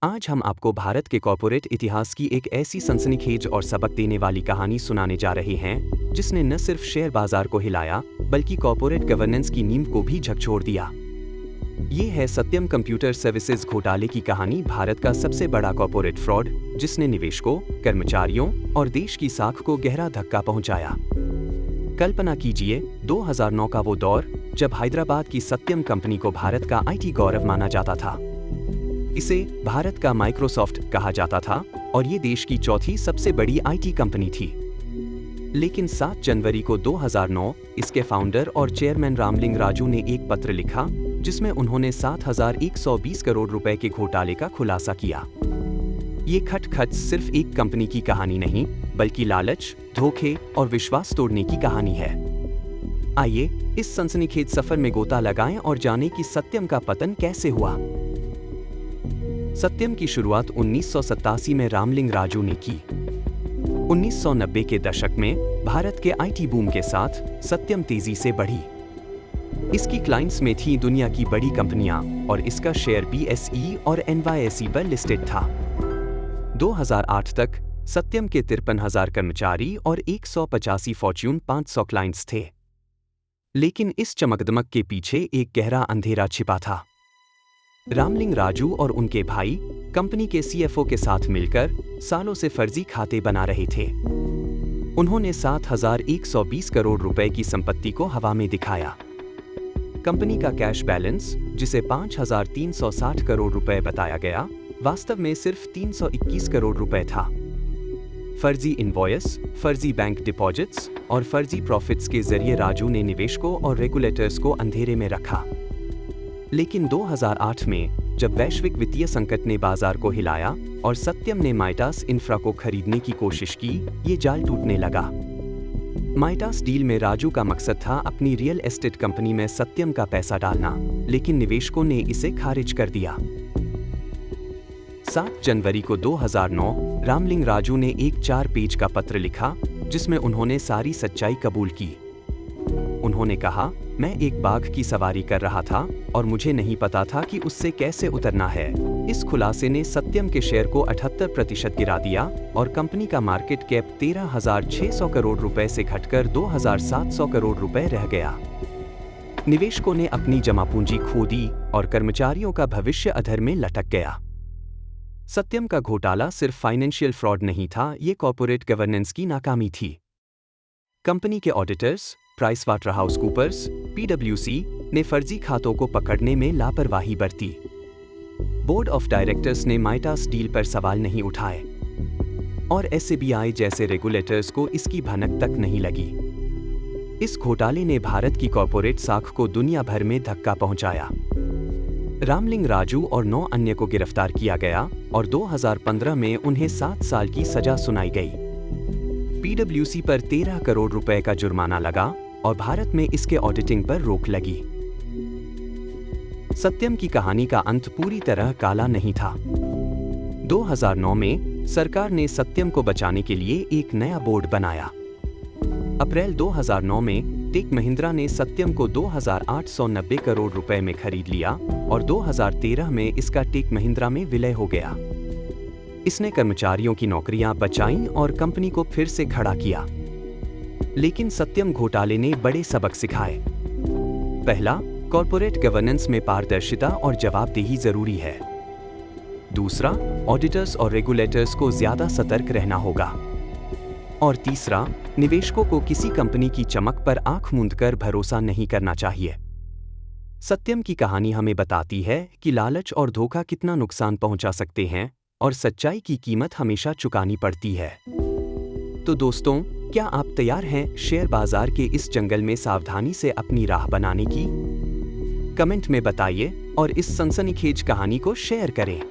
आज हम आपको भारत के कॉर्पोरेट इतिहास की एक ऐसी सनसनीखेज और सबक देने वाली कहानी सुनाने जा रहे हैं जिसने न सिर्फ शेयर बाजार को हिलाया बल्कि कॉर्पोरेट गवर्नेंस की नींव को भी झकझोर दिया। ये है सत्यम कंप्यूटर सर्विसेज घोटाले की कहानी, भारत का सबसे बड़ा कॉर्पोरेट फ्रॉड जिसने निवेशकों, कर्मचारियों और देश की साख को गहरा धक्का पहुंचाया। कल्पना कीजिए 2009 का वो दौर जब हैदराबाद की सत्यम कंपनी को भारत का आईटी गौरव माना जाता था। इसे भारत का माइक्रोसॉफ्ट कहा जाता था और ये देश की चौथी सबसे बड़ी आईटी कंपनी थी। लेकिन 7 जनवरी को 2009 इसके फाउंडर और चेयरमैन रामलिंग राजू ने एक पत्र लिखा जिसमें उन्होंने 7,120 करोड़ रुपए के घोटाले का खुलासा किया। ये खटखट सिर्फ एक कंपनी की कहानी नहीं बल्कि लालच, धोखे और विश्वास तोड़ने की कहानी है। आइए इस सनसनीखेज सफर में गोता लगाएं और जानें कि सत्यम का पतन कैसे हुआ। सत्यम की शुरुआत 1987 में रामलिंग राजू ने की। 1990 के दशक में भारत के आईटी बूम के साथ सत्यम तेजी से बढ़ी। इसकी क्लाइंट्स में थी दुनिया की बड़ी कंपनियां और इसका शेयर BSE और NYSE पर लिस्टेड था। 2008 तक सत्यम के 53,000 कर्मचारी और 185 फॉर्च्यून 500 क्लाइंट्स थे। लेकिन इस चमकदमक के पीछे एक गहरा अंधेरा छिपा था। रामलिंग राजू और उनके भाई कंपनी के CFO के साथ मिलकर सालों से फर्जी खाते बना रहे थे। उन्होंने 7,120 करोड़ रुपए की संपत्ति को हवा में दिखाया। कंपनी का कैश बैलेंस, जिसे 5,360 करोड़ रुपए बताया गया, वास्तव में सिर्फ 321 करोड़ रुपए था। फर्जी इनवॉयस, फर्जी बैंक डिपॉजिट्स और फर्जी प्रॉफिट्स के जरिए राजू ने निवेशकों और रेगुलेटर्स को अंधेरे में रखा। लेकिन 2008 में जब वैश्विक वित्तीय संकट ने बाजार को हिलाया और सत्यम ने माइटास इंफ्रा को खरीदने की कोशिश की, ये जाल टूटने लगा। माइटास डील में राजू का मकसद था अपनी रियल एस्टेट कंपनी में सत्यम का पैसा डालना, लेकिन निवेशकों ने इसे खारिज कर दिया। 7 जनवरी को 2009 रामलिंग राजू ने एक 4 पेज का पत्र लिखा जिसमें उन्होंने सारी सच्चाई कबूल की। उन्होंने कहा, मैं एक बाघ की सवारी कर रहा था और मुझे नहीं पता था कि उससे कैसे उतरना है। इस खुलासे ने सत्यम के शेयर को 78% गिरा दिया और कंपनी का मार्केट कैप 13,600 करोड़ रुपए से घटकर 2,700 करोड़ रुपए रह गया। निवेशकों ने अपनी जमा पूंजी खो दी और कर्मचारियों का भविष्य अधर में लटक गया। सत्यम का घोटाला सिर्फ फाइनेंशियल फ्रॉड नहीं था, ये कॉर्पोरेट गवर्नेंस की नाकामी थी। कंपनी के ऑडिटर्स PricewaterhouseCoopers PwC ने फर्जी खातों को पकड़ने में लापरवाही बरती। बोर्ड ऑफ डायरेक्टर्स ने माइटास डील पर सवाल नहीं उठाए और SBI जैसे रेगुलेटर्स को इसकी भनक तक नहीं लगी। इस घोटाले ने भारत की कॉर्पोरेट साख को दुनिया भर में धक्का पहुंचाया। रामलिंग राजू और 9 अन्य को गिरफ्तार किया गया और 2015 में उन्हें 7 साल की सजा सुनाई गई। PwC पर 13 करोड़ रुपए का जुर्माना लगा और भारत में इसके ऑडिटिंग पर रोक लगी। सत्यम की कहानी का अंत पूरी तरह काला नहीं था। 2009 में सरकार ने सत्यम को बचाने के लिए एक नया बोर्ड बनाया। अप्रैल 2009 में टेक महिंद्रा ने सत्यम को 2,890 करोड़ रुपए में खरीद लिया और 2013 में इसका टेक महिंद्रा में विलय हो गया। इसने कर्मचारियों की नौकरियां बचाईं और कंपनी को फिर से खड़ा किया। लेकिन सत्यम घोटाले ने बड़े सबक सिखाए। पहला, कॉर्पोरेट गवर्नेंस में पारदर्शिता और जवाबदेही जरूरी है। दूसरा, ऑडिटर्स और रेगुलेटर्स को ज्यादा सतर्क रहना होगा। और तीसरा, निवेशकों को किसी कंपनी की चमक पर आंख मूंदकर भरोसा नहीं करना चाहिए। सत्यम की कहानी हमें बताती है कि लालच और धोखा कितना नुकसान पहुंचा सकते हैं और सच्चाई की कीमत हमेशा चुकानी पड़ती है। तो दोस्तों, क्या आप तैयार हैं शेयर बाजार के इस जंगल में सावधानी से अपनी राह बनाने की? कमेंट में बताइए और इस सनसनीखेज कहानी को शेयर करें।